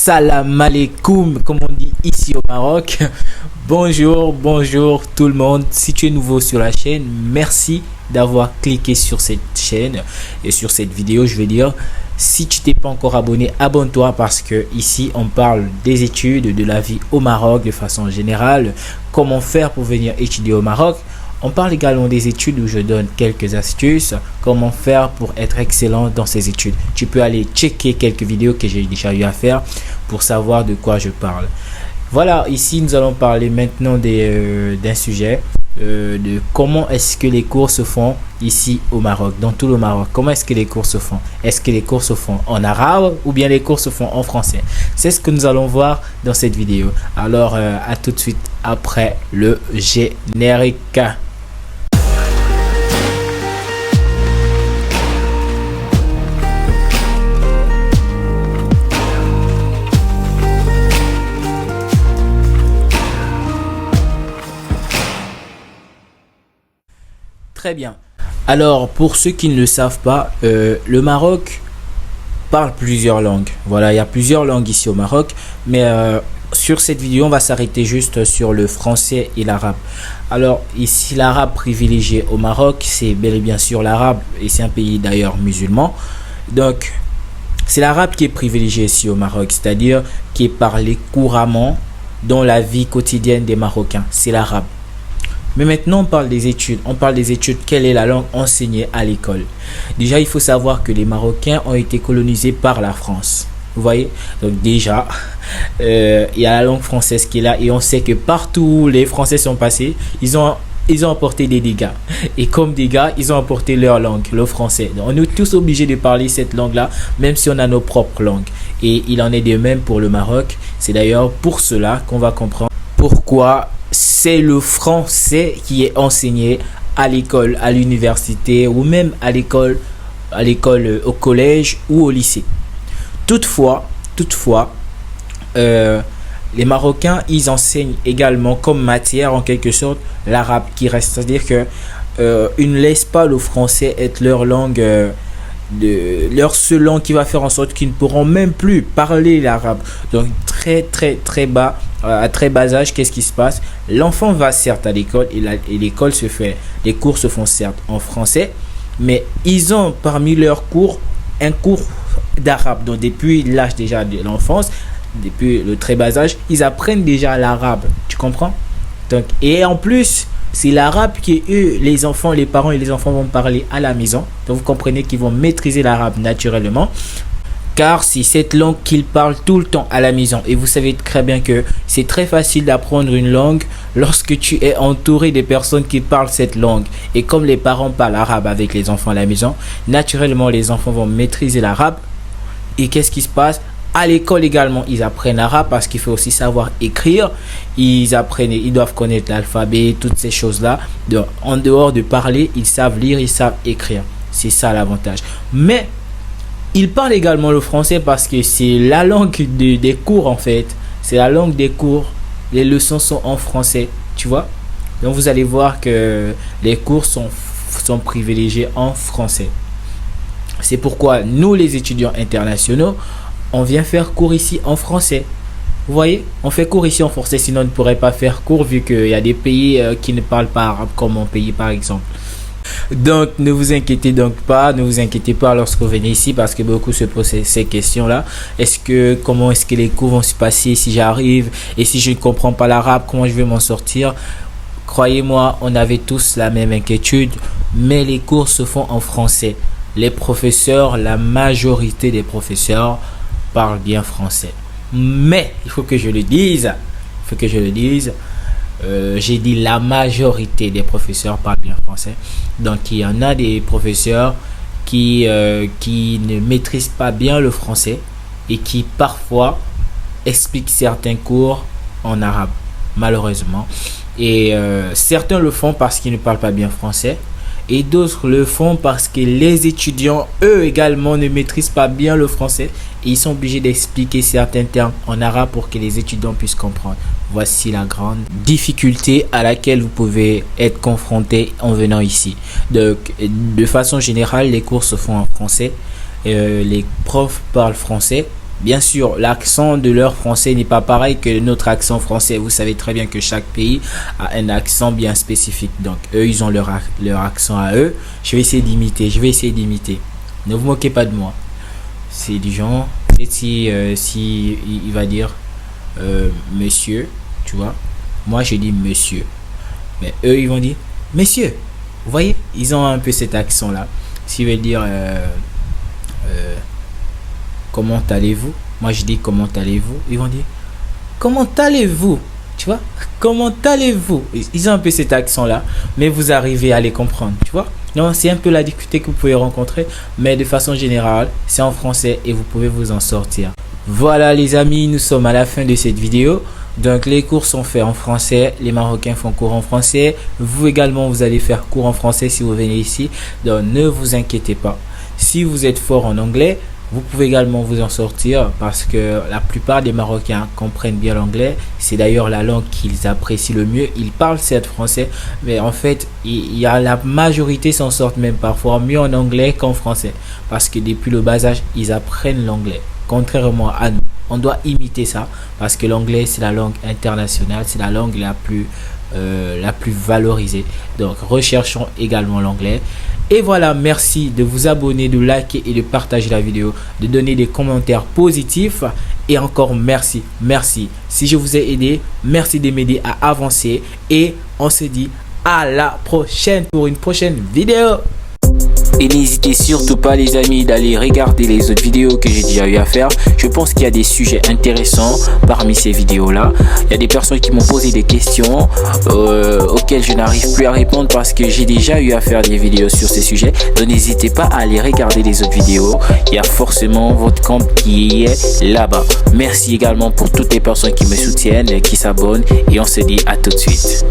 Salam alaikum, comme on dit ici au Maroc. Bonjour tout le monde. Si tu es nouveau sur la chaîne, merci d'avoir cliqué sur cette chaîne et sur cette vidéo, je veux dire. Si tu t'es pas encore abonné, abonne-toi parce que ici on parle des études, de la vie au Maroc de façon générale, comment faire pour venir étudier au Maroc. On parle également des études où je donne quelques astuces, comment faire pour être excellent dans ces études. Tu peux aller checker quelques vidéos que j'ai déjà eu à faire pour savoir de quoi je parle. Voilà, ici nous allons parler maintenant d'un sujet de comment est-ce que les cours se font ici au Maroc, dans tout le Maroc. Comment est-ce que les cours se font? Est-ce que les cours se font en arabe ou bien les cours se font en français? C'est ce que nous allons voir dans cette vidéo. Alors à tout de suite après le générique. Très bien. Alors, pour ceux qui ne le savent pas, le Maroc parle plusieurs langues. Voilà, il y a plusieurs langues ici au Maroc. Mais sur cette vidéo, on va s'arrêter juste sur le français et l'arabe. Alors, ici, l'arabe privilégié au Maroc, c'est bel et bien sûr l'arabe. Et c'est un pays d'ailleurs musulman. Donc, c'est l'arabe qui est privilégié ici au Maroc. C'est-à-dire qui est parlé couramment dans la vie quotidienne des Marocains. C'est l'arabe. Mais maintenant, on parle des études. On parle des études. Quelle est la langue enseignée à l'école? Déjà, il faut savoir que les Marocains ont été colonisés par la France. Vous voyez? Donc déjà, il y a la langue française qui est là. Et on sait que partout où les Français sont passés, ils ont apporté des dégâts. Et comme dégâts, ils ont apporté leur langue, le français. Donc, on est tous obligés de parler cette langue-là, même si on a nos propres langues. Et il en est de même pour le Maroc. C'est d'ailleurs pour cela qu'on va comprendre pourquoi c'est le français qui est enseigné à l'école, à l'université ou même à l'école, au collège ou au lycée. Toutefois, les Marocains, ils enseignent également comme matière en quelque sorte l'arabe qui reste. C'est-à-dire que ils ne laissent pas le français être leur langue, leur seule langue qui va faire en sorte qu'ils ne pourront même plus parler l'arabe. Donc très bas. À très bas âge, qu'est-ce qui se passe? L'enfant va certes à l'école et l'école se fait, les cours se font certes en français, mais ils ont parmi leurs cours un cours d'arabe. Donc depuis l'âge déjà de l'enfance, depuis le très bas âge, ils apprennent déjà l'arabe. Tu comprends? Donc, et en plus, c'est l'arabe que eux, les enfants, les parents et les enfants vont parler à la maison. Donc vous comprenez qu'ils vont maîtriser l'arabe naturellement. Car c'est cette langue qu'ils parlent tout le temps à la maison. Et vous savez très bien que c'est très facile d'apprendre une langue lorsque tu es entouré de personnes qui parlent cette langue. Et comme les parents parlent arabe avec les enfants à la maison, naturellement les enfants vont maîtriser l'arabe. Et qu'est-ce qui se passe? À l'école également, ils apprennent l'arabe parce qu'il faut aussi savoir écrire. Ils doivent connaître l'alphabet, toutes ces choses-là. Donc, en dehors de parler, ils savent lire, ils savent écrire. C'est ça l'avantage. Mais ils parlent également le français parce que c'est la langue des cours en fait. C'est la langue des cours. Les leçons sont en français, tu vois. Donc vous allez voir que les cours sont privilégiés en français. C'est pourquoi nous les étudiants internationaux, on vient faire cours ici en français. Vous voyez, on fait cours ici en français, sinon on ne pourrait pas faire cours vu qu'il y a des pays qui ne parlent pas arabe comme mon pays par exemple. Donc ne vous inquiétez pas lorsque vous venez ici parce que beaucoup se posent ces questions-là. Comment est-ce que les cours vont se passer si j'arrive et si je ne comprends pas l'arabe, comment je vais m'en sortir? Croyez-moi, on avait tous la même inquiétude, mais les cours se font en français. Les professeurs, la majorité des professeurs parlent bien français. Mais il faut que je le dise, j'ai dit la majorité des professeurs parlent bien français. Donc il y en a des professeurs qui ne maîtrisent pas bien le français et qui parfois expliquent certains cours en arabe, malheureusement. Et certains le font parce qu'ils ne parlent pas bien français. Et d'autres le font parce que les étudiants, eux également, ne maîtrisent pas bien le français. Et ils sont obligés d'expliquer certains termes en arabe pour que les étudiants puissent comprendre. Voici la grande difficulté à laquelle vous pouvez être confronté en venant ici. Donc, de façon générale, les cours se font en français. Les profs parlent français. Bien sûr, l'accent de leur français n'est pas pareil que notre accent français. Vous savez très bien que chaque pays a un accent bien spécifique. Donc, eux, ils ont leur accent à eux. Je vais essayer d'imiter. Ne vous moquez pas de moi. C'est du genre, si il va dire monsieur, tu vois. Moi, je dis monsieur. Mais eux, ils vont dire monsieur. Vous voyez, ils ont un peu cet accent-là. S'ils veulent dire comment allez-vous, moi je dis comment allez-vous, ils vont dire comment allez-vous, tu vois, comment allez-vous. Ils ont un peu cet accent-là, mais vous arrivez à les comprendre, tu vois. Non, c'est un peu la difficulté que vous pouvez rencontrer, mais de façon générale, c'est en français et vous pouvez vous en sortir. Voilà les amis, nous sommes à la fin de cette vidéo. Donc les cours sont faits en français, les Marocains font cours en français, vous également vous allez faire cours en français si vous venez ici, donc ne vous inquiétez pas. Si vous êtes fort en anglais, vous pouvez également vous en sortir parce que la plupart des Marocains comprennent bien l'anglais. C'est d'ailleurs la langue qu'ils apprécient le mieux. Ils parlent certes français, mais en fait, la majorité s'en sortent même parfois mieux en anglais qu'en français. Parce que depuis le bas âge, ils apprennent l'anglais. Contrairement à nous, on doit imiter ça parce que l'anglais, c'est la langue internationale, c'est la langue la plus valorisée. Donc, recherchons également l'anglais. Et voilà, merci de vous abonner, de liker et de partager la vidéo, de donner des commentaires positifs. Et encore merci. Si je vous ai aidé, merci de m'aider à avancer. Et on se dit à la prochaine pour une prochaine vidéo. Et n'hésitez surtout pas les amis d'aller regarder les autres vidéos que j'ai déjà eu à faire. Je pense qu'il y a des sujets intéressants parmi ces vidéos là. Il y a des personnes qui m'ont posé des questions auxquelles je n'arrive plus à répondre parce que j'ai déjà eu à faire des vidéos sur ces sujets. Donc n'hésitez pas à aller regarder les autres vidéos. Il y a forcément votre compte qui est là-bas. Merci également pour toutes les personnes qui me soutiennent, qui s'abonnent et on se dit à tout de suite.